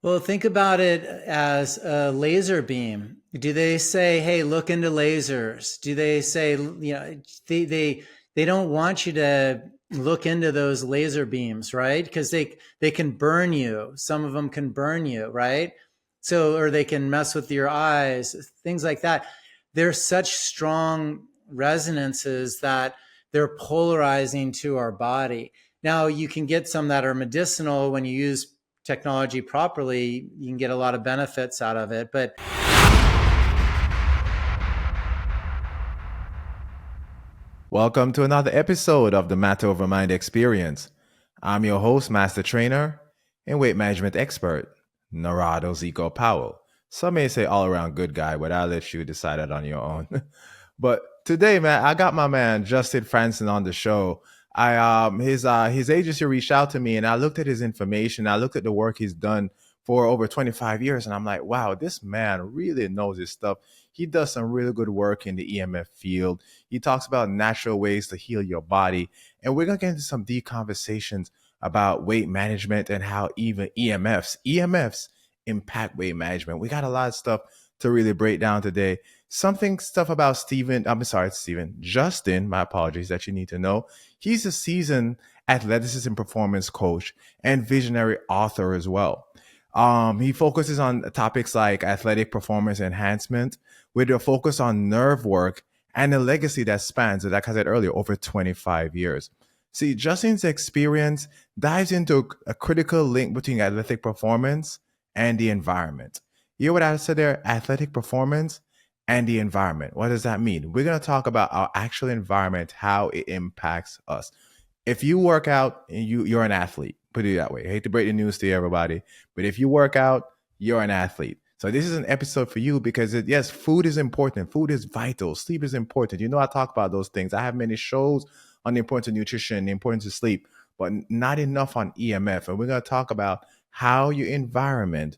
Well, think about it as a laser beam. Do they say, "Hey, look into lasers"? Do they say, they don't want you to look into those laser beams, right? Because they can burn you. Some of them can burn you, right? So, or they can mess with your eyes, things like that. They're such strong resonances that they're polarizing to our body. Now, you can get some that are medicinal when you use technology properly. You can get a lot of benefits out of it. But Welcome to another episode of the Matter Over Mind Experience. I'm your host, Master Trainer, and weight management expert, Narado Zico Powell. Some may say all around good guy, but I'll let you decide that on your own. But today, man, I got my man Justin Franson on the show. His agency reached out to me, and I looked at his information. I looked at the work he's done for over 25 years, and I'm like, wow, this man really knows his stuff. He does some really good work in the EMF field. He talks about natural ways to heal your body, and we're gonna get into some deep conversations about weight management and how even EMFs impact weight management. We got a lot of stuff to really break down today. Stuff about Justin, my apologies, that you need to know. He's a seasoned athleticism performance coach and visionary author as well. He focuses on topics like athletic performance enhancement with a focus on nerve work and a legacy that spans, like I said earlier, over 25 years. See, Justin's experience dives into a critical link between athletic performance and the environment. You hear what I said there? Athletic performance and the environment. What does that mean? We're going to talk about our actual environment, how it impacts us. If you work out and you're an athlete, put it that way. I hate to break the news to everybody, but if you work out, you're an athlete. So this is an episode for you because yes, food is important. Food is vital. Sleep is important. You know, I talk about those things. I have many shows on the importance of nutrition, the importance of sleep, but not enough on EMF. And we're going to talk about how your environment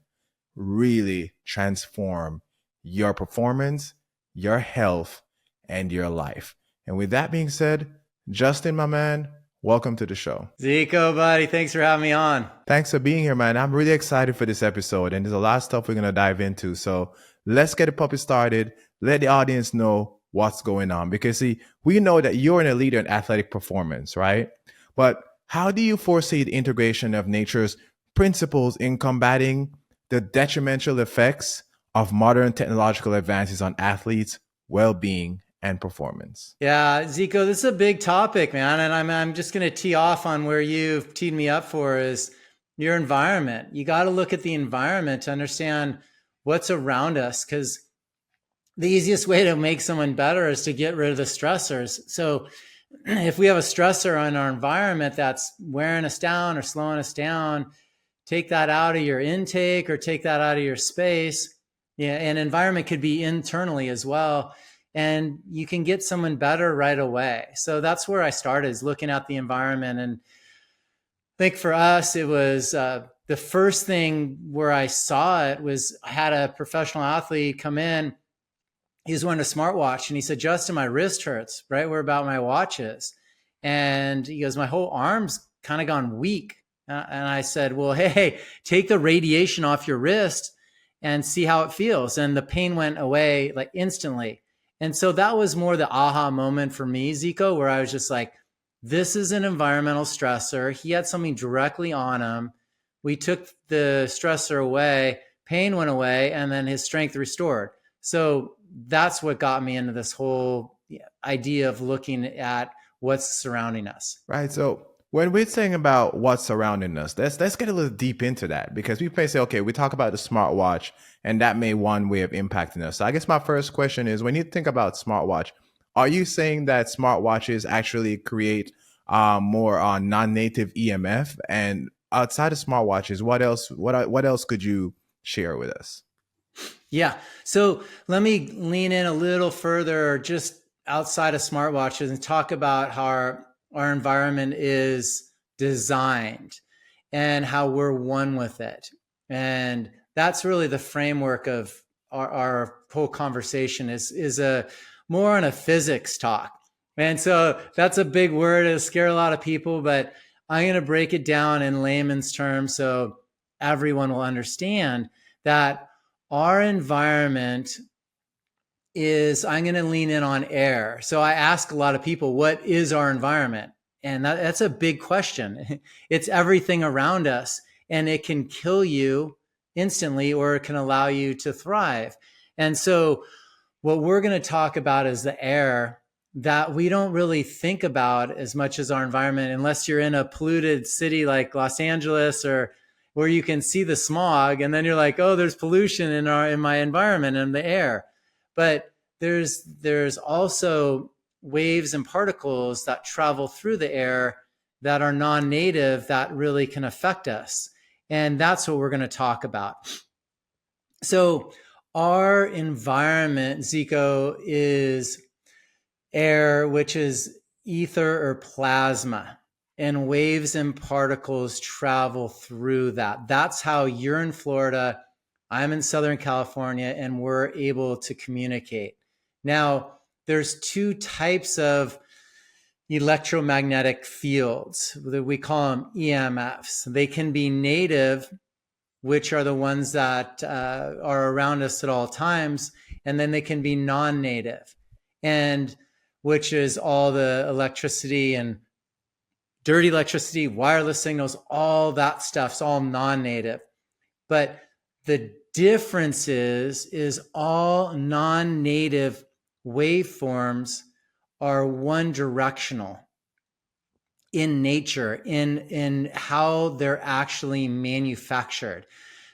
really transform your performance, your health, and your life. And with that being said, Justin, my man, welcome to the show. Zico, buddy, thanks for having me on. Thanks for being here, man. I'm really excited for this episode, and there's a lot of stuff we're going to dive into. So let's get the puppy started. Let the audience know what's going on. Because, see, we know that you're a leader in athletic performance, right? But how do you foresee the integration of nature's principles in combating the detrimental effects of modern technological advances on athletes' well-being and performance? Yeah, Zico, this is a big topic, man. And I'm just going to tee off on where you've teed me up for is your environment. You got to look at the environment to understand what's around us, because the easiest way to make someone better is to get rid of the stressors. So if we have a stressor in our environment that's wearing us down or slowing us down, take that out of your intake or take that out of your space. Yeah, and environment could be internally as well. And you can get someone better right away. So that's where I started, is looking at the environment. And I think for us, it was the first thing where I saw it was I had a professional athlete come in. He was wearing a smartwatch and he said, "Justin, my wrist hurts right where about my watch is." And he goes, "My whole arm's kind of gone weak." And I said, "Well, hey, take the radiation off your wrist and see how it feels." And the pain went away like instantly. And so that was more the aha moment for me, Zico, where I was just like, this is an environmental stressor. He had something directly on him. We took the stressor away, pain went away, and then his strength restored. So that's what got me into this whole idea of looking at what's surrounding us. Right. So when we're saying about what's surrounding us, let's get a little deep into that, because we may say, okay, we talk about the smartwatch and that may one way of impacting us. So I guess my first question is, when you think about smartwatch, are you saying that smartwatches actually create more non-native EMF? And outside of smartwatches, what else could you share with us? Yeah. So let me lean in a little further, just outside of smartwatches, and talk about how our environment is designed and how we're one with it. And that's really the framework of our whole conversation is a more on a physics talk. And so that's a big word. It'll scare a lot of people, but I'm going to break it down in layman's terms. So everyone will understand that our environment is, I'm going to lean in on air. So I ask a lot of people, what is our environment? And that's a big question. It's everything around us, and it can kill you instantly, or it can allow you to thrive. And so what we're going to talk about is the air that we don't really think about as much as our environment, unless you're in a polluted city like Los Angeles, or where you can see the smog, and then you're like, oh, there's pollution in my environment and the air. But there's also waves and particles that travel through the air that are non-native that really can affect us. And that's what we're going to talk about. So our environment, Zico, is air, which is ether or plasma, and waves and particles travel through that. That's how you're in Florida, I'm in Southern California, and we're able to communicate. Now, there's two types of electromagnetic fields. We call them EMFs. They can be native, which are the ones that are around us at all times, and then they can be non-native, and which is all the electricity and dirty electricity, wireless signals, all that stuff's all non-native. But the difference is all non-native waveforms are one directional in nature, in how they're actually manufactured.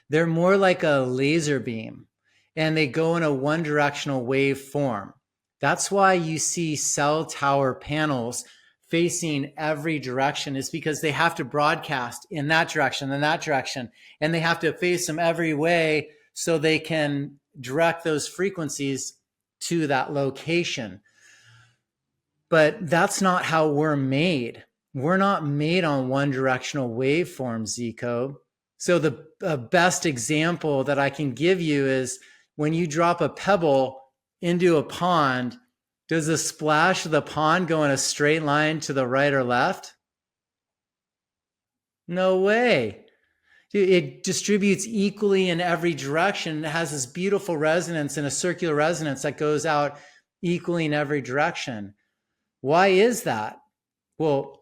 They're more like a laser beam, and they go in a one directional wave form. That's why you see cell tower panels facing every direction, is because they have to broadcast in that direction and that direction, and they have to face them every way so they can direct those frequencies to that location. But that's not how we're made. We're not made on one directional waveforms, Zico. So the best example that I can give you is when you drop a pebble into a pond, does the splash of the pond go in a straight line to the right or left? No way. It distributes equally in every direction. It has this beautiful resonance and a circular resonance that goes out equally in every direction. Why is that? Well,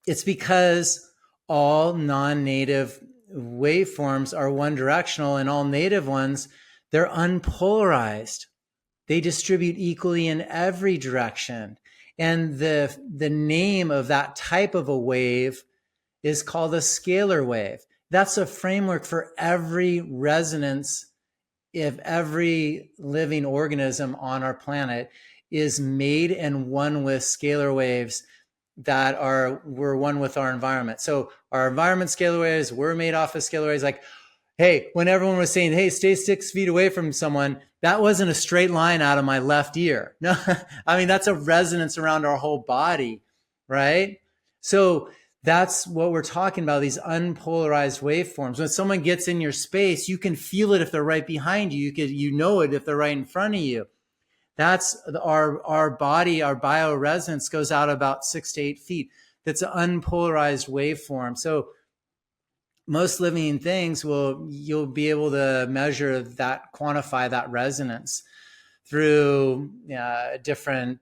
it's because all non-native waveforms are one directional, and all native ones, they're unpolarized. They distribute equally in every direction. And the name of that type of a wave is called a scalar wave. That's a framework for every resonance of every living organism on our planet is made and one with scalar waves that we're one with our environment. So our environment scalar waves, we're made off of scalar waves. Like, hey, when everyone was saying, hey, stay 6 feet away from someone, that wasn't a straight line out of my left ear. No, I mean, that's a resonance around our whole body, right? So that's what we're talking about, these unpolarized waveforms. When someone gets in your space, you can feel it if they're right behind you. You know it if they're right in front of you. That's our body, our bioresonance goes out about 6 to 8 feet. That's an unpolarized waveform. So most living things you'll be able to measure that, quantify that resonance through different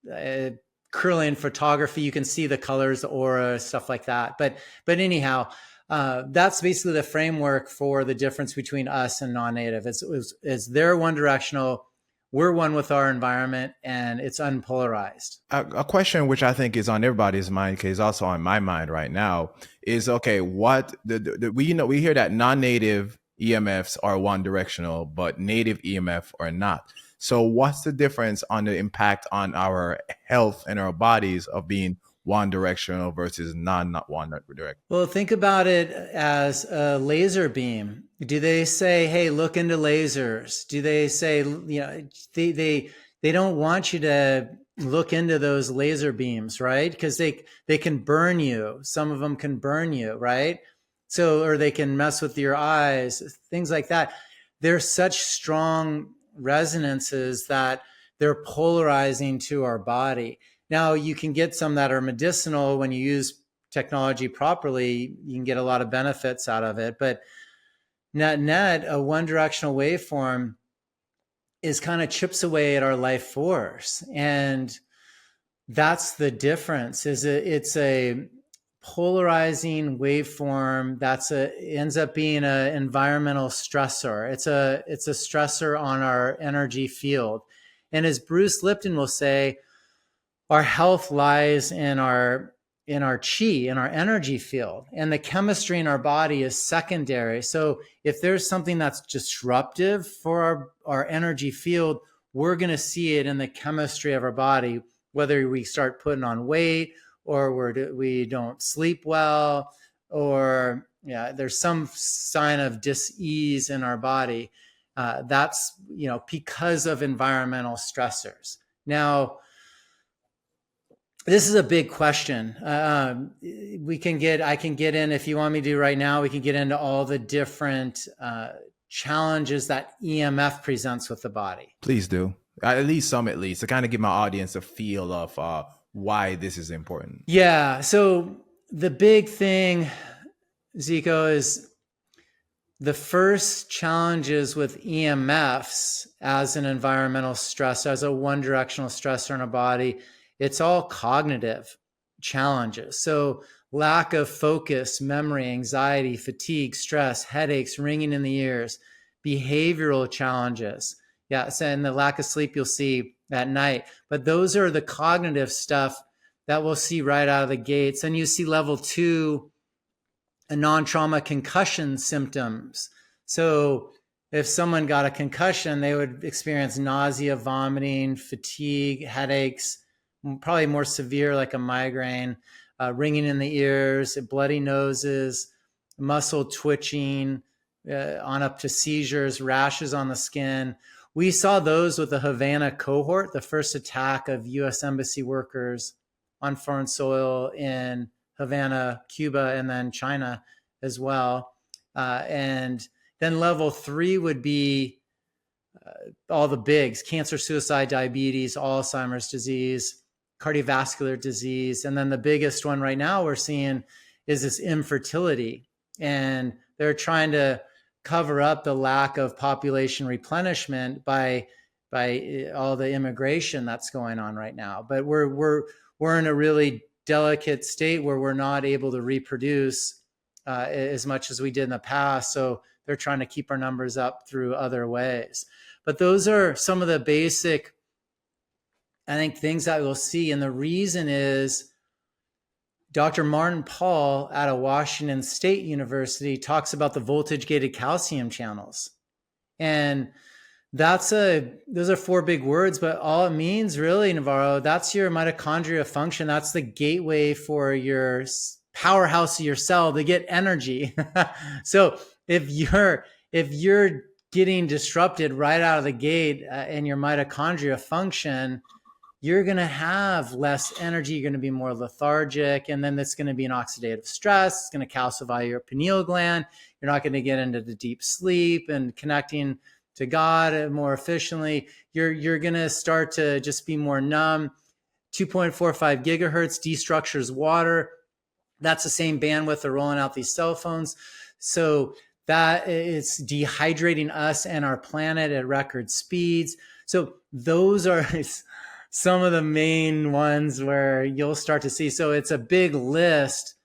Kirlian photography. You can see the colors, the aura, stuff like that. But anyhow, that's basically the framework for the difference between us and non-native. It's they're one directional, we're one with our environment, and it's unpolarized. A question which I think is on everybody's mind, because also on my mind right now, is okay. What we hear that non-native EMFs are one directional, but native EMF are not. So what's the difference on the impact on our health and our bodies of being one directional versus not one directional? Well, think about it as a laser beam. Do they say, hey, look into lasers? Do they say, they don't want you to look into those laser beams, right? Because they can burn you. Some of them can burn you, right? So, or they can mess with your eyes, things like that. They're such strong resonances that they're polarizing to our body. Now, you can get some that are medicinal when you use technology properly, you can get a lot of benefits out of it. But net, a one directional waveform is kind of chips away at our life force. And that's the difference. It's a polarizing waveform ends up being an environmental stressor. It's a stressor on our energy field. And as Bruce Lipton will say, our health lies in our chi, in our energy field, and the chemistry in our body is secondary. So if there's something that's disruptive for our energy field, we're going to see it in the chemistry of our body, whether we start putting on weight or we don't sleep well, or there's some sign of dis-ease in our body. That's because of environmental stressors. Now, this is a big question. I can get in, if you want me to right now, we can get into all the different challenges that EMF presents with the body. Please do. At least to kind of give my audience a feel of why this is important. Yeah. So the big thing, Zico, is the first challenges with EMFs as an environmental stress, as a one directional stressor in a body. It's all cognitive challenges. So lack of focus, memory, anxiety, fatigue, stress, headaches, ringing in the ears, behavioral challenges. Yeah, so, and the lack of sleep you'll see at night. But those are the cognitive stuff that we'll see right out of the gates. And you see level 2, a non-trauma concussion symptoms. So if someone got a concussion, they would experience nausea, vomiting, fatigue, headaches, probably more severe like a migraine, ringing in the ears, bloody noses, muscle twitching, on up to seizures, rashes on the skin. We saw those with the Havana cohort, the first attack of U.S. embassy workers on foreign soil in Havana, Cuba, and then China as well. And then level 3 would be all the bigs: cancer, suicide, diabetes, Alzheimer's disease, cardiovascular disease. And then the biggest one right now we're seeing is this infertility. And they're trying to cover up the lack of population replenishment by all the immigration that's going on right now. But we're in a really delicate state where we're not able to reproduce as much as we did in the past. So they're trying to keep our numbers up through other ways. But those are some of the basic, I think, things that we'll see. And the reason is Dr. Martin Paul out of Washington State University talks about the voltage-gated calcium channels. And those are 4 big words, but all it means really, Navarro, that's your mitochondria function. That's the gateway for your powerhouse of your cell to get energy. So if you're getting disrupted right out of the gate in your mitochondria function, you're going to have less energy. You're going to be more lethargic. And then that's going to be an oxidative stress. It's going to calcify your pineal gland. You're not going to get into the deep sleep and connecting to God more efficiently. You're going to start to just be more numb. 2.45 gigahertz destructures water. That's the same bandwidth they're rolling out these cell phones. So that is dehydrating us and our planet at record speeds. So those are some of the main ones where you'll start to see. So it's a big list,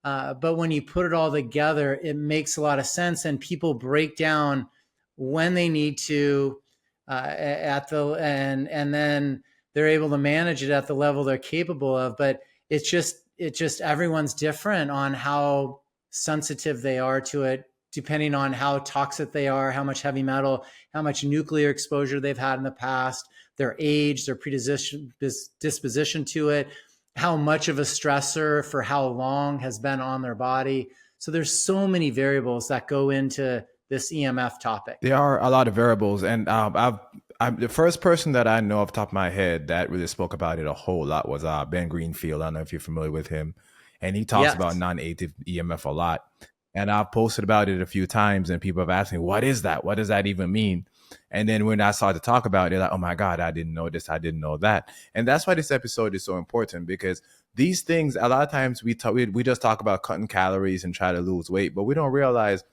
but when you put it all together, it makes a lot of sense, and people break down when they need to and then they're able to manage it at the level they're capable of. But it's just everyone's different on how sensitive they are to it, depending on how toxic they are, how much heavy metal, how much nuclear exposure they've had in the past, their age, their disposition to it, how much of a stressor for how long has been on their body. So there's so many variables that go into this EMF topic. There are a lot of variables. And I'm the first person that I know off the top of my head that really spoke about it a whole lot was Ben Greenfield. I don't know if you're familiar with him. And he talks about non-native EMF a lot. And I've posted about it a few times, and people have asked me, what is that? What does that even mean? And then when I started to talk about it, like, oh my God, I didn't know this, I didn't know that. And that's why this episode is so important, because These things, a lot of times we just talk about cutting calories and try to lose weight, but we don't realize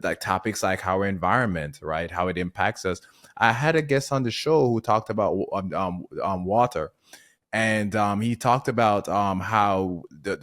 like topics like our environment, right? How it impacts us. I had a guest on the show who talked about water, and he talked about how the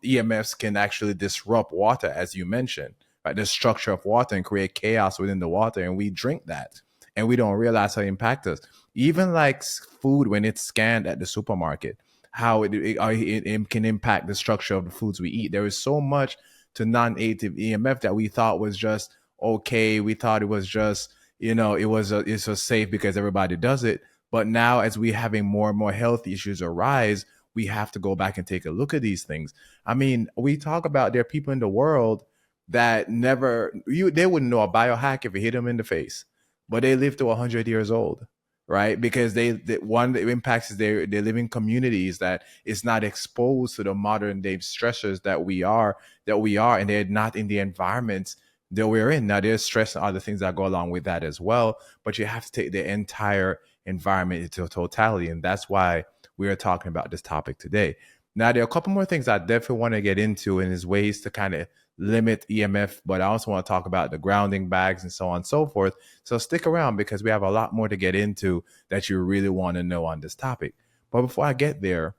EMFs can actually disrupt water, as you mentioned, right? The structure of water and create chaos within the water, and we drink that, and we don't realize how it impacts us. Even like food when it's scanned at the supermarket, how it can impact the structure of the foods we eat. There is so much to non-native EMF that we thought was just okay. We thought it was just it's just safe because everybody does it. But now, as we having more and more health issues arise, we have to go back and take a look at these things. I mean, we talk about there are people in the world that they wouldn't know a biohack if it hit them in the face, but they live to 100 years old, right? Because one that impacts is they live in communities that is not exposed to the modern day stressors that we are, and they're not in the environments that we're in. Now, there's stress and other things that go along with that as well, but you have to take the entire environment into totality. And that's why we are talking about this topic today. Now, there are a couple more things I definitely want to get into, and is ways to kind of limit EMF, but I also want to talk about the grounding bags and so on and so forth. So stick around because we have a lot more to get into that you really want to know on this topic. But before I get there,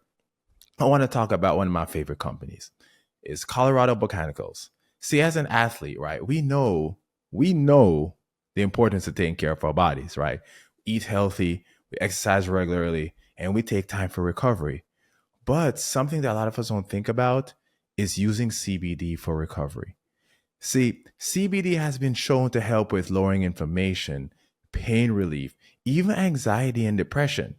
I want to talk about one of my favorite companies. It's Colorado Botanicals. See, as an athlete, right, we know the importance of taking care of our bodies, right? Eat healthy, we exercise regularly, and we take time for recovery. But something that a lot of us don't think about is using CBD for recovery. See, CBD has been shown to help with lowering inflammation, pain relief, even anxiety and depression.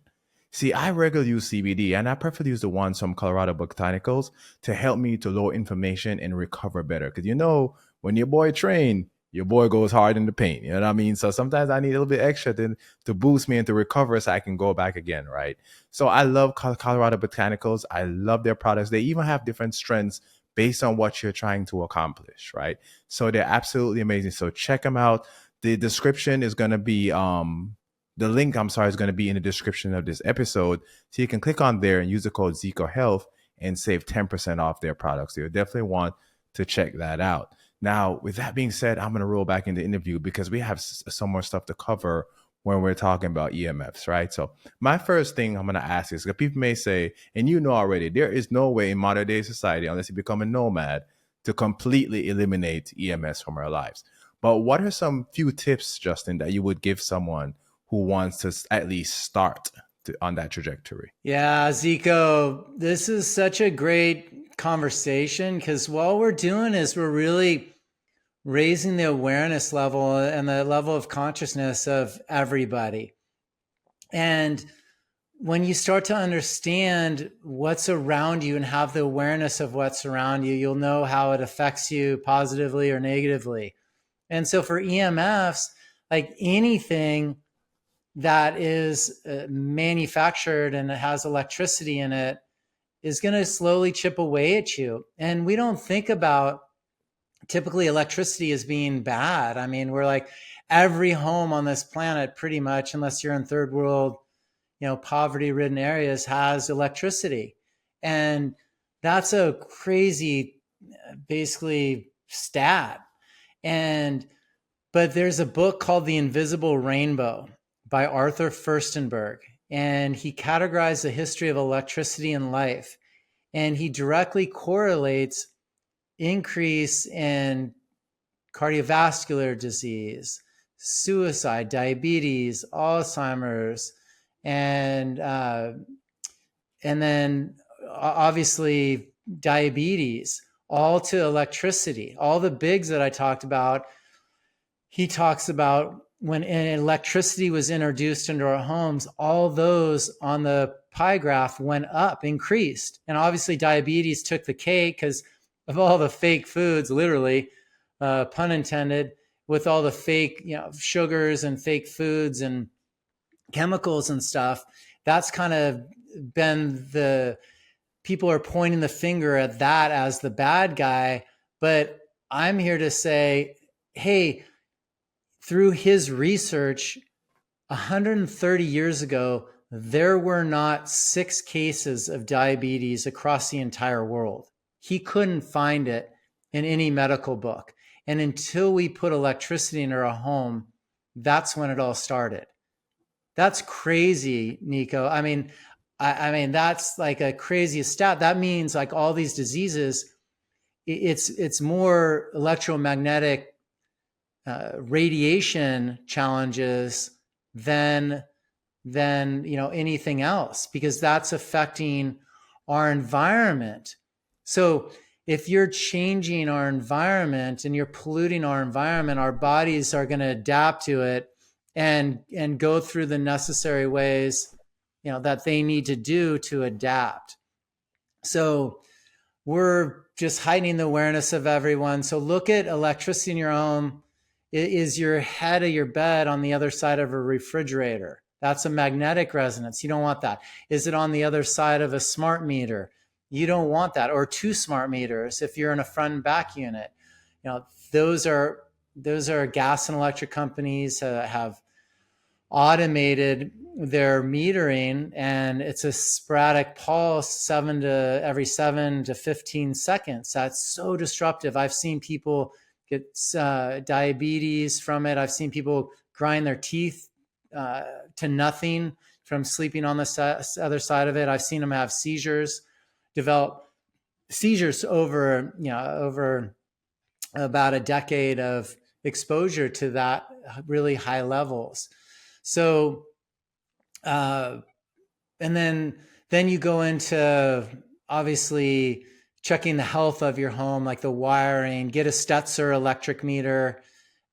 See, I regularly use CBD, and I prefer to use the ones from Colorado Botanicals to help me to lower inflammation and recover better. Because when your boy train, your boy goes hard in the paint. You know what I mean? So sometimes I need a little bit extra to boost me and to recover so I can go back again, right? So I love Colorado Botanicals. I love their products. They even have different strengths based on what you're trying to accomplish, right? So they're absolutely amazing. So check them out. The description is going to be the link, I'm sorry, is going to be in the description of this episode. So you can click on there and use the code Zico Health and save 10% off their products. So you definitely want to check that out. Now, with that being said, I'm going to roll back into the interview because we have some more stuff to cover when we're talking about EMFs, right? So my first thing I'm going to ask is, because people may say, and you know already, there is no way in modern day society, unless you become a nomad, to completely eliminate EMFs from our lives. But what are some few tips, Justin, that you would give someone who wants to at least start on that trajectory? Yeah, Zico, this is such a great conversation because what we're doing is we're really raising the awareness level and the level of consciousness of everybody. And when you start to understand what's around you and have the awareness of what's around you, you'll know how it affects you positively or negatively. And so for EMFs, like anything that is manufactured and it has electricity in it is going to slowly chip away at you. And we don't think about typically electricity as being bad. I mean, we're like every home on this planet, pretty much, unless you're in third world, poverty ridden areas, has electricity. And that's a crazy, basically, stat. But there's a book called The Invisible Rainbow by Arthur Furstenberg, and he categorized the history of electricity in life. And he directly correlates increase in cardiovascular disease, suicide, diabetes, Alzheimer's, and then obviously diabetes, all to electricity. All the bigs that I talked about, he talks about when electricity was introduced into our homes, all those on the pie graph went up, increased. And obviously diabetes took the cake because of all the fake foods, literally, pun intended, with all the fake, sugars and fake foods and chemicals and stuff. That's kind of been people are pointing the finger at that as the bad guy. But I'm here to say, hey, through his research, 130 years ago, there were not 6 cases of diabetes across the entire world. He couldn't find it in any medical book. And until we put electricity in our home, that's when it all started. That's crazy, Nico. I mean, that's like a crazy stat. That means like all these diseases, it's more electromagnetic radiation challenges than anything else, because that's affecting our environment. So if you're changing our environment and you're polluting our environment, our bodies are going to adapt to it and go through the necessary ways that they need to do to adapt. So we're just heightening the awareness of everyone. So look at electricity in your home. Is your head of your bed on the other side of a refrigerator? That's a magnetic resonance. You don't want that. Is it on the other side of a smart meter? You don't want that. Or 2 smart meters if you're in a front and back unit. Those are gas and electric companies have automated their metering, and it's a sporadic pulse every 7 to 15 seconds. That's so disruptive. I've seen people get diabetes from it. I've seen people grind their teeth to nothing from sleeping on the other side of it. I've seen them have develop seizures over about a decade of exposure to that really high levels. So, and then you go into obviously checking the health of your home, like the wiring. Get a Stetzer electric meter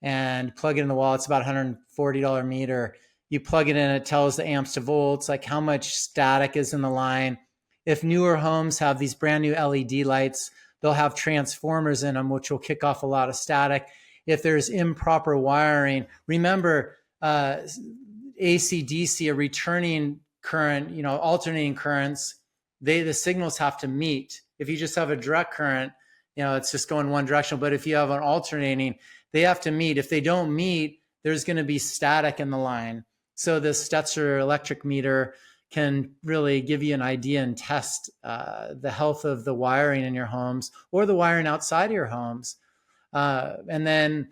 and plug it in the wall. It's about $140 meter. You plug it in, it tells the amps to volts, like how much static is in the line. If newer homes have these brand new LED lights, they'll have transformers in them, which will kick off a lot of static. If there's improper wiring, remember, AC, DC, a returning current, alternating currents, the signals have to meet. If you just have a direct current, it's just going one direction. But if you have an alternating, they have to meet. If they don't meet, there's going to be static in the line. So this Stetzer electric meter can really give you an idea and test the health of the wiring in your homes or the wiring outside of your homes. And then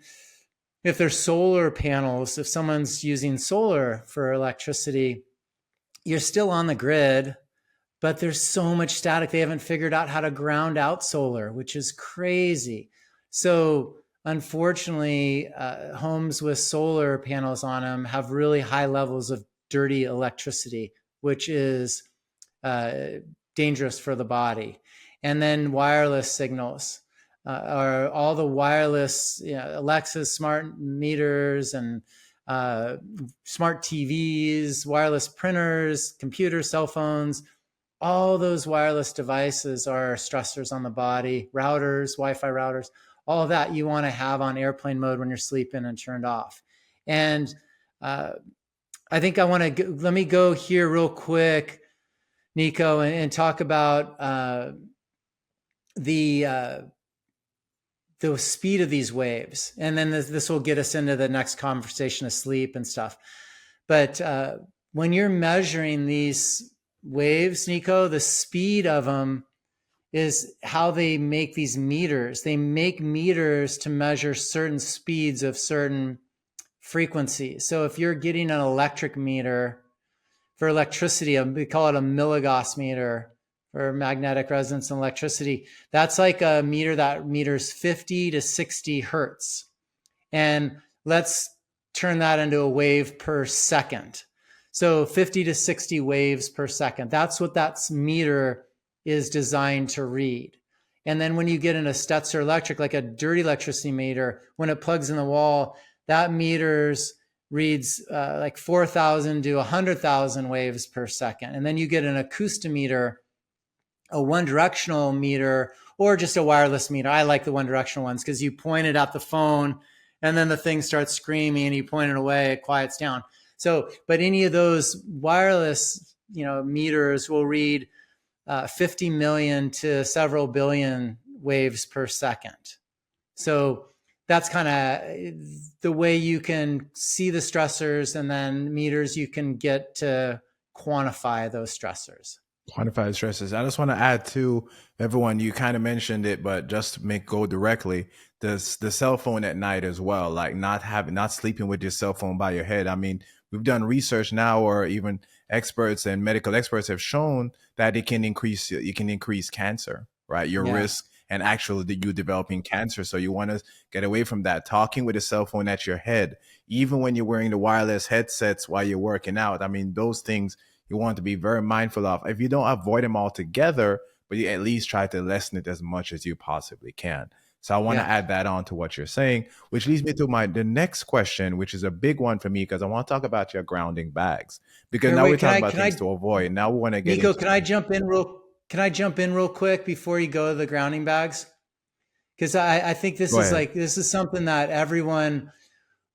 if there's solar panels, if someone's using solar for electricity, you're still on the grid, but there's so much static. They haven't figured out how to ground out solar, which is crazy. So unfortunately, homes with solar panels on them have really high levels of dirty electricity, which is dangerous for the body. And then wireless signals. Are all the wireless, Alexa smart meters and smart TVs, wireless printers, computers, cell phones, all those wireless devices are stressors on the body, routers, Wi-Fi routers, all of that you want to have on airplane mode when you're sleeping and turned off. And I think let me go here real quick, Nico, and talk about the speed of these waves. And then this will get us into the next conversation of sleep and stuff. But when you're measuring these waves, Nico, the speed of them is how they make these meters. They make meters to measure certain speeds of certain frequencies. So if you're getting an electric meter for electricity, we call it a milligauss meter, or magnetic resonance and electricity. That's like a meter that meters 50 to 60 hertz. And let's turn that into a wave per second. So 50 to 60 waves per second. That's what that meter is designed to read. And then when you get in a Stetzer electric, like a dirty electricity meter, when it plugs in the wall, that reads like 4,000 to 100,000 waves per second. And then you get an acoustimeter, a one-directional meter, or just a wireless meter. I like the one-directional ones because you point it at the phone and then the thing starts screaming and you point it away, it quiets down. So, but any of those wireless, meters will read 50 million to several billion waves per second. So that's kind of the way you can see the stressors, and then meters you can get to quantify those stressors. Quantified stresses. I just want to add to everyone. You kind of mentioned it, but just to make go directly. The cell phone at night as well, like not sleeping with your cell phone by your head. I mean, we've done research now, or even experts and medical experts have shown that it can increase cancer, right? Your Yeah. risk and actually you developing cancer. So you want to get away from that. Talking with a cell phone at your head, even when you're wearing the wireless headsets while you're working out. I mean, those things you want to be very mindful of. If you don't avoid them altogether, but you at least try to lessen it as much as you possibly can. So I want to Yeah. add that on to what you're saying, which leads me to the next question, which is a big one for me because I want to talk about your grounding bags. Because Here, now we're wait, talking about things to avoid. Now we want to get Nico, into can I jump in real quick before you go to the grounding bags? Because I think go ahead. this is something that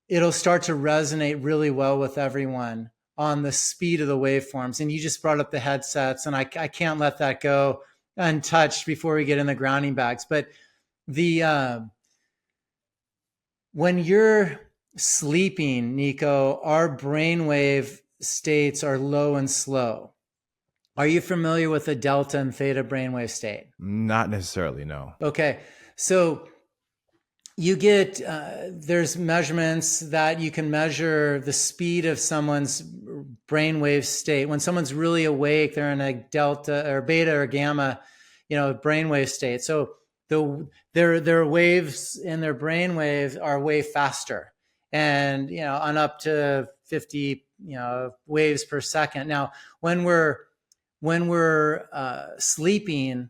it'll start to resonate really well with everyone on the speed of the waveforms. And you just brought up the headsets, and I can't let that go untouched before we get in the grounding bags. But when you're sleeping, Nico, our brainwave states are low and slow. Are you familiar with the delta and theta brainwave state? Not necessarily, no. Okay. So you get, there's measurements that you can measure the speed of someone's brainwave state. When someone's really awake, they're in a delta or beta or gamma, brainwave state. So their waves in their brainwave are way faster, and on up to 50 waves per second. Now, when we're sleeping,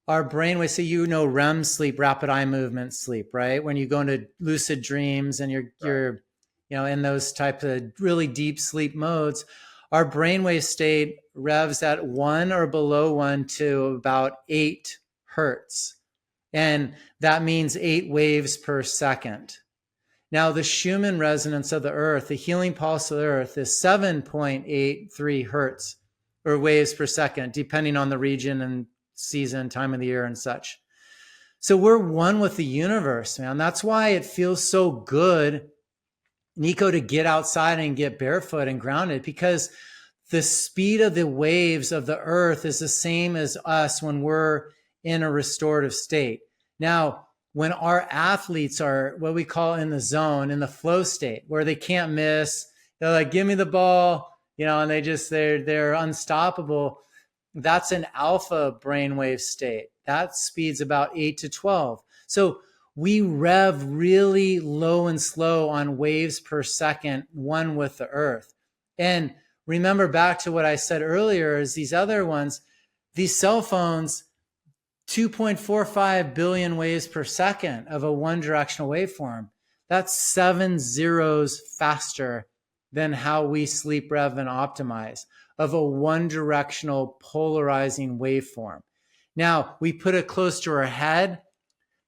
our brainwaves, so REM sleep, rapid eye movement sleep, right? When you go into lucid dreams and you're in those types of really deep sleep modes, our brainwave state revs at 1 or below 1 to about 8 hertz. And that means 8 waves per second. Now, the Schumann resonance of the Earth, the healing pulse of the Earth, is 7.83 hertz or waves per second, depending on the region and season, time of the year, and such. So we're one with the universe, man. That's why it feels so good, Nico, to get outside and get barefoot and grounded, because the speed of the waves of the Earth is the same as us when we're in a restorative state. Now, when our athletes are what we call in the zone, in the flow state, where they can't miss, they're like, give me the ball, and they're unstoppable. That's an alpha brainwave state. That speed's about 8 to 12. So we rev really low and slow on waves per second, one with the Earth. And remember back to what I said earlier is these other ones, these cell phones, 2.45 billion waves per second of a one-directional waveform. That's 7 zeros faster than how we sleep, rev, and optimize of a one-directional polarizing waveform. Now, we put it close to our head.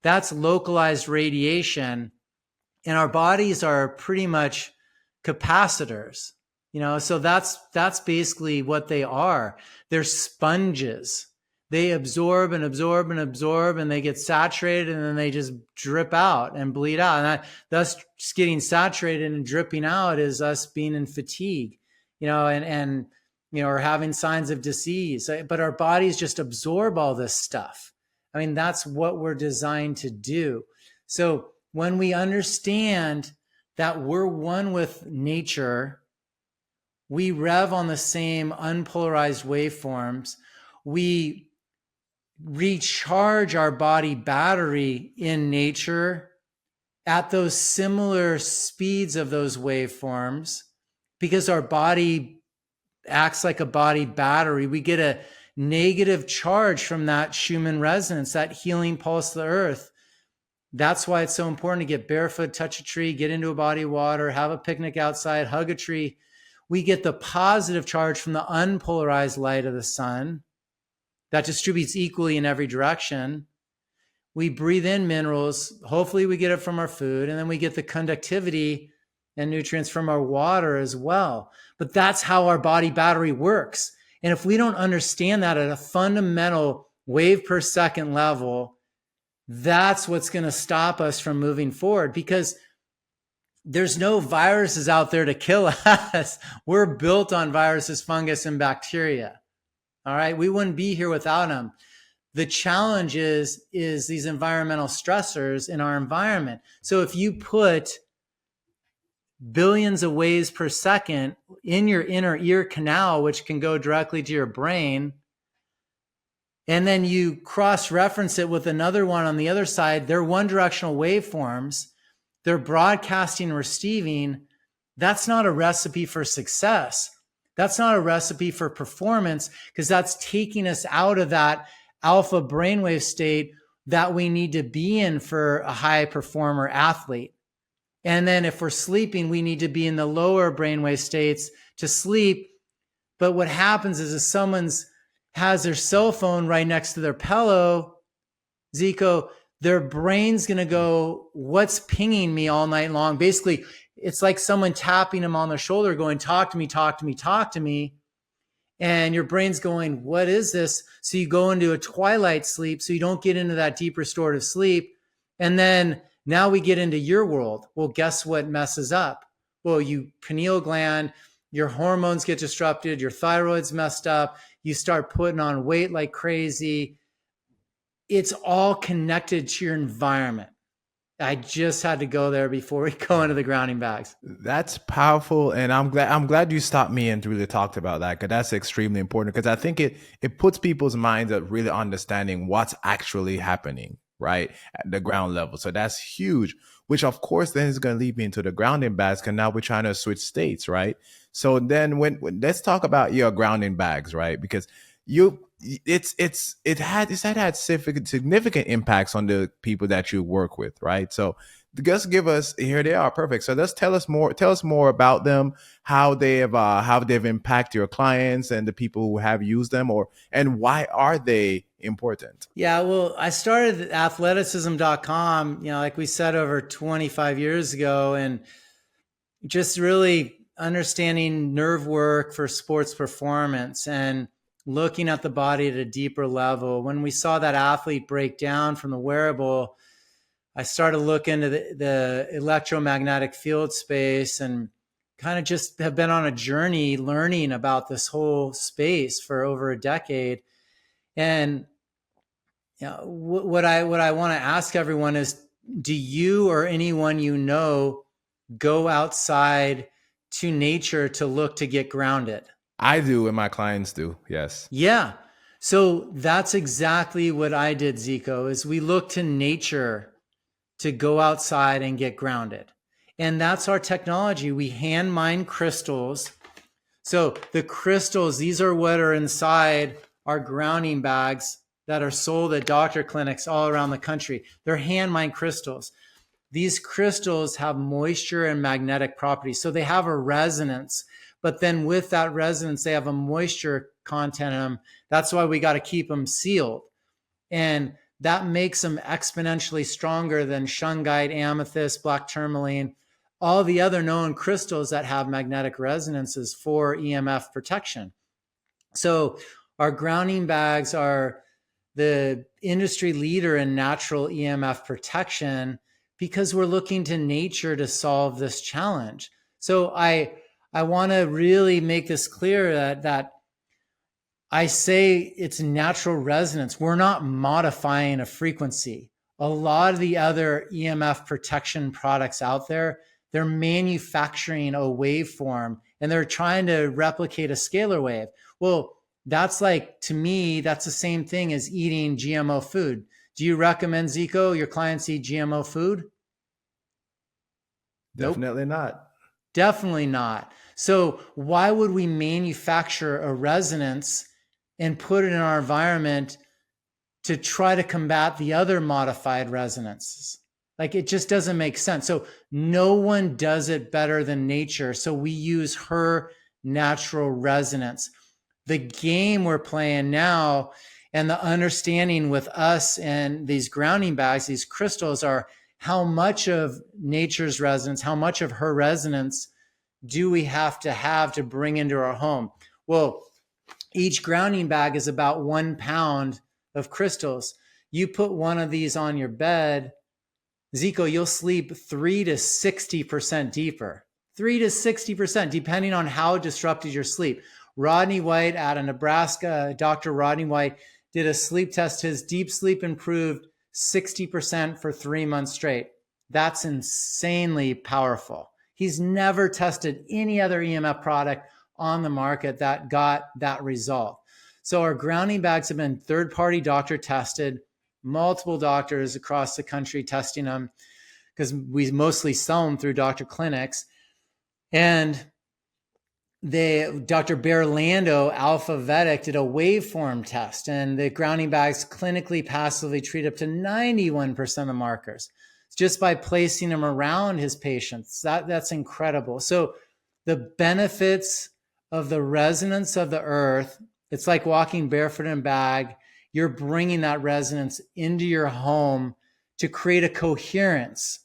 That's localized radiation, and our bodies are pretty much capacitors. So that's basically what they are. They're sponges. They absorb and absorb and absorb, and they get saturated, and then they just drip out and bleed out. And thus just getting saturated and dripping out is us being in fatigue, and or having signs of disease. But our bodies just absorb all this stuff. I mean, that's what we're designed to do. So when we understand that we're one with nature, we rev on the same unpolarized waveforms, we recharge our body battery in nature at those similar speeds of those waveforms, because our body acts like a body battery. We get a negative charge from that Schumann resonance, that healing pulse of the Earth. That's why it's so important to get barefoot, touch a tree, get into a body of water, have a picnic outside, hug a tree. We get the positive charge from the unpolarized light of the sun that distributes equally in every direction. We breathe in minerals. Hopefully we get it from our food, and then we get the conductivity and nutrients from our water as well. But that's how our body battery works. And if we don't understand that at a fundamental wave per second level, that's what's going to stop us from moving forward, because there's no viruses out there to kill us. We're built on viruses, fungus, and bacteria. All right. We wouldn't be here without them. The challenge is these environmental stressors in our environment. So if you put billions of waves per second in your inner ear canal, which can go directly to your brain, and then you cross-reference it with another one on the other side, they're one-directional waveforms. They're broadcasting and receiving. That's not a recipe for success. That's not a recipe for performance, because that's taking us out of that alpha brainwave state that we need to be in for a high performer athlete. And then if we're sleeping, we need to be in the lower brainwave states to sleep. But what happens is if someone's has their cell phone right next to their pillow, Zico, their brain's going to go, what's pinging me all night long? Basically, it's like someone tapping them on their shoulder going, talk to me, talk to me, talk to me. And your brain's going, what is this? So you go into a twilight sleep so you don't get into that deep restorative sleep. And then now we get into your world. Well, guess what messes up? Well, you pineal gland, your hormones get disrupted, your thyroid's messed up, you start putting on weight like crazy. It's all connected to your environment. I just had to go there before we go into the grounding bags. That's powerful, and I'm glad you stopped me and really talked about that, because that's extremely important, because I think it puts people's minds at really understanding what's actually happening, right, at the ground level. So that's huge, which of course then is going to lead me into the grounding bags, because now we're trying to switch states, right? So then when let's talk about your grounding bags, right? Because it had significant impacts on the people that you work with, right? So just give us, here they are, perfect. So let's tell us more about them, how they've impacted your clients and the people who have used them, and why are they important? Yeah, well, I started athleticism.com, like we said, over 25 years ago, and just really understanding nerve work for sports performance and looking at the body at a deeper level. When we saw that athlete break down from the wearable, I started looking into the electromagnetic field space and kind of just have been on a journey learning about this whole space for over a decade. And what I want to ask everyone is, do you or anyone you know go outside to nature to look to get grounded? I do, and my clients do. Yes. Yeah. So that's exactly what I did, Zico, is we look to nature to go outside and get grounded. And that's our technology. We hand mine crystals. So the crystals, these are what are inside our grounding bags that are sold at doctor clinics all around the country. They're hand mined crystals. These crystals have moisture and magnetic properties. So they have a resonance, but then with that resonance, they have a moisture content in them. That's why we got to keep them sealed. And that makes them exponentially stronger than shungite, amethyst, black tourmaline, all the other known crystals that have magnetic resonances for EMF protection. So our grounding bags are the industry leader in natural EMF protection because we're looking to nature to solve this challenge. So I want to really make this clear that I say it's natural resonance. We're not modifying a frequency. A lot of the other EMF protection products out there, they're manufacturing a waveform and they're trying to replicate a scalar wave. Well, that's like, to me, that's the same thing as eating GMO food. Do you recommend, Zico, your clients eat GMO food? Definitely Nope. not. Definitely not. So why would we manufacture a resonance and put it in our environment to try to combat the other modified resonances? Like, it just doesn't make sense. So no one does it better than nature. So we use her natural resonance. The game we're playing now and the understanding with us and these grounding bags, these crystals, are how much of nature's resonance, how much of her resonance do we have to bring into our home? Well, each grounding bag is about 1 pound of crystals. You put one of these on your bed, Zico, you'll sleep 3 to 60% deeper. 3 to 60%, depending on how disrupted your sleep. Rodney White out of Nebraska, Dr. Rodney White, did a sleep test. His deep sleep improved 60% for 3 months straight. That's insanely powerful. He's never tested any other EMF product on the market that got that result. So our grounding bags have been third-party doctor tested, multiple doctors across the country testing them because we mostly sell them through doctor clinics. And Dr. Berlando, Alpha Vedic, did a waveform test, and the grounding bags clinically passively treat up to 91% of the markers just by placing them around his patients. That's incredible. So the benefits of the resonance of the earth, it's like walking barefoot in a bag. You're bringing that resonance into your home to create a coherence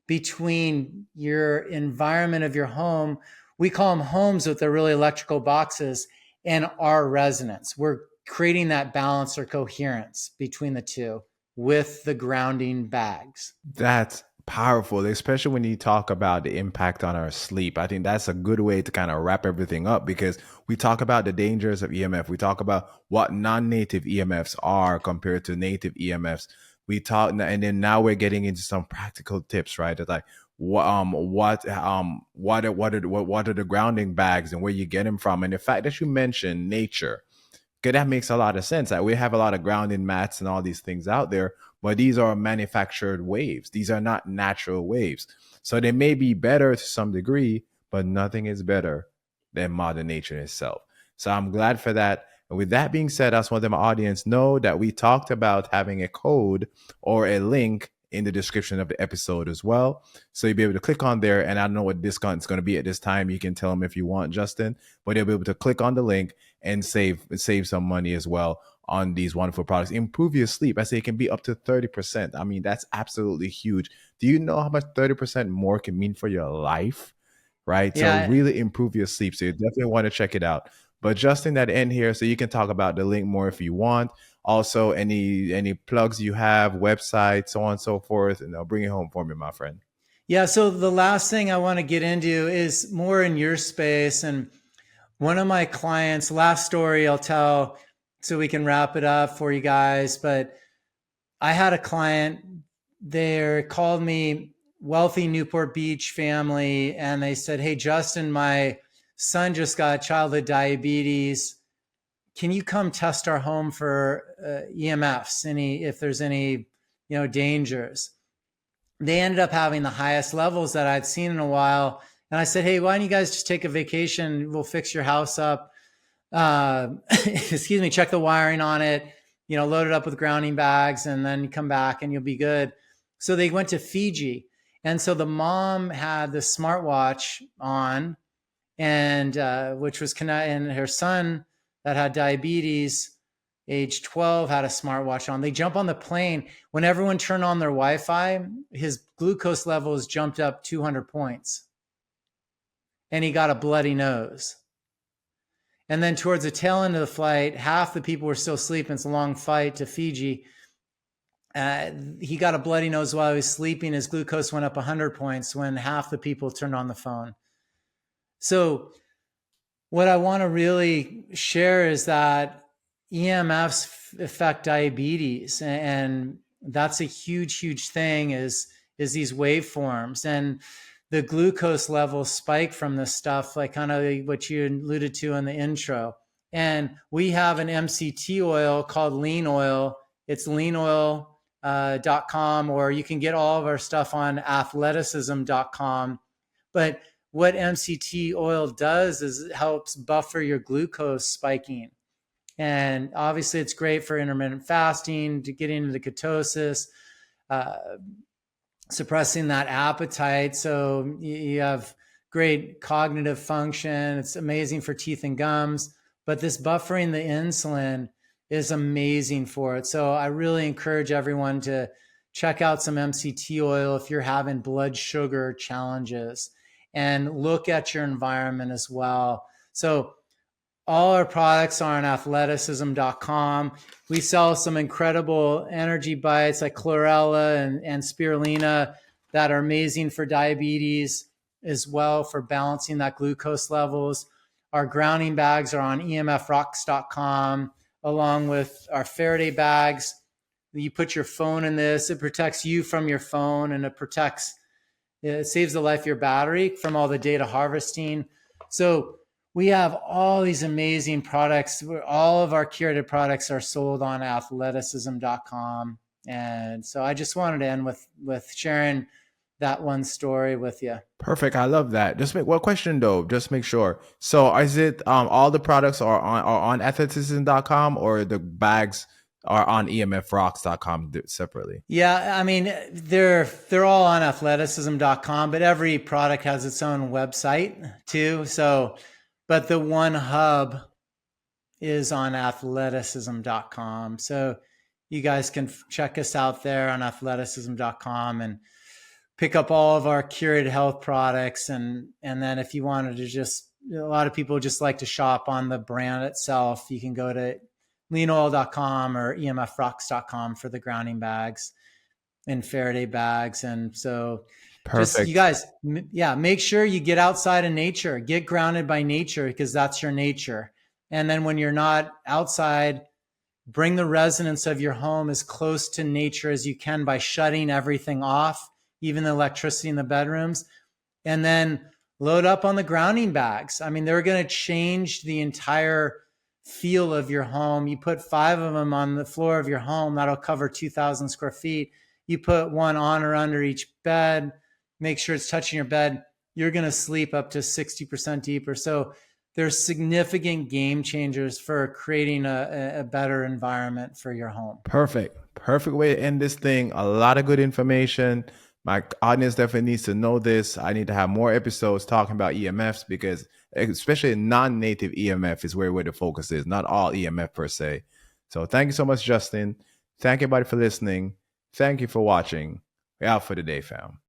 between your environment of your home. We call them homes, but they're really electrical boxes, and our resonance. We're creating that balance or coherence between the two with the grounding bags. That's powerful, especially when you talk about the impact on our sleep. I think that's a good way to kind of wrap everything up, because we talk about the dangers of EMF. We talk about what non-native EMFs are compared to native EMFs. We talk, and then now we're getting into some practical tips, right? It's like what are the grounding bags and where you get them from, and the fact that you mentioned nature. Okay, that makes a lot of sense. Like, we have a lot of grounding mats and all these things out there, but these are manufactured waves. These are not natural waves. So they may be better to some degree, but nothing is better than Mother Nature itself. So I'm glad for that. And with that being said, I just want my audience know that we talked about having a code or a link in the description of the episode as well. So you'll be able to click on there, and I don't know what discount it's going to be at this time. You can tell them if you want, Justin, but you'll be able to click on the link and save some money as well on these wonderful products. Improve your sleep. I say it can be up to 30%. I mean, that's absolutely huge. Do you know how much 30% more can mean for your life? Right. So Yeah. really improve your sleep. So you definitely want to check it out. But Justin, that end here, so you can talk about the link more if you want. Also, any plugs you have, websites, so on and so forth, and I'll bring it home for me, my friend. Yeah. So the last thing I want to get into is more in your space. And one of my clients, last story I'll tell so we can wrap it up for you guys. But I had a client, they called me, wealthy Newport Beach family, and they said, "Hey, Justin, my son just got childhood diabetes. Can you come test our home for EMFs? If there's any, dangers?" They ended up having the highest levels that I'd seen in a while. And I said, "Hey, why don't you guys just take a vacation? We'll fix your house up. Excuse me, check the wiring on it, load it up with grounding bags, and then you come back and you'll be good." So they went to Fiji. And so the mom had the smartwatch on, and which was connected, and her son that had diabetes, age 12, had a smartwatch on. They jump on the plane. When everyone turned on their Wi-Fi, his glucose levels jumped up 200 points, and he got a bloody nose. And then towards the tail end of the flight, half the people were still sleeping. It's a long flight to Fiji. He got a bloody nose while he was sleeping. His glucose went up 100 points when half the people turned on the phone. So what I want to really share is that EMFs affect diabetes, and that's a huge thing is these waveforms, and the glucose levels spike from this stuff, like kind of what you alluded to in the intro. And we have an MCT oil called Lean Oil. It's leanoil.com, or you can get all of our stuff on athleticism.com. But what MCT oil does is it helps buffer your glucose spiking. And obviously it's great for intermittent fasting, to get into ketosis, suppressing that appetite. So you have great cognitive function. It's amazing for teeth and gums, but this buffering the insulin is amazing for it. So I really encourage everyone to check out some MCT oil if you're having blood sugar challenges, and look at your environment as well. So All our products are on athleticism.com. We sell some incredible energy bites like chlorella and spirulina that are amazing for diabetes as well, for balancing that glucose levels. Our grounding bags are on emfrocks.com, along with our Faraday bags. You put your phone in this, it protects you from your phone, and it saves the life of your battery from all the data harvesting. So we have all these amazing products. All of our curated products are sold on athleticism.com. And so I just wanted to end with sharing that one story with you. Perfect. I love that. Just make one question though. Just make sure. So is it all the products are on athleticism.com, or the bags are on emfrocks.com separately? Yeah, I mean, they're all on athleticism.com, but every product has its own website too. So, but the one hub is on athleticism.com. So you guys can check us out there on athleticism.com and pick up all of our curated health products. And then if you wanted to just, a lot of people just like to shop on the brand itself, you can go to leanoil.com or emfrocks.com for the grounding bags and Faraday bags. And so just, Perfect. you guys, make sure you get outside in nature, get grounded by nature, because that's your nature. And then when you're not outside, bring the resonance of your home as close to nature as you can by shutting everything off, even the electricity in the bedrooms, and then load up on the grounding bags. I mean, they're going to change the entire feel of your home. You put 5 of them on the floor of your home, that'll cover 2,000 square feet. You put one on or under each bed, make sure it's touching your bed. You're going to sleep up to 60% deeper. So there's significant game changers for creating a better environment for your home. Perfect. Perfect way to end this thing. A lot of good information. My audience definitely needs to know this. I need to have more episodes talking about EMFs, because especially non-native EMF is where the focus is, not all EMF per se. So thank you so much, Justin. Thank you, everybody, for listening. Thank you for watching. We're out for the day, fam.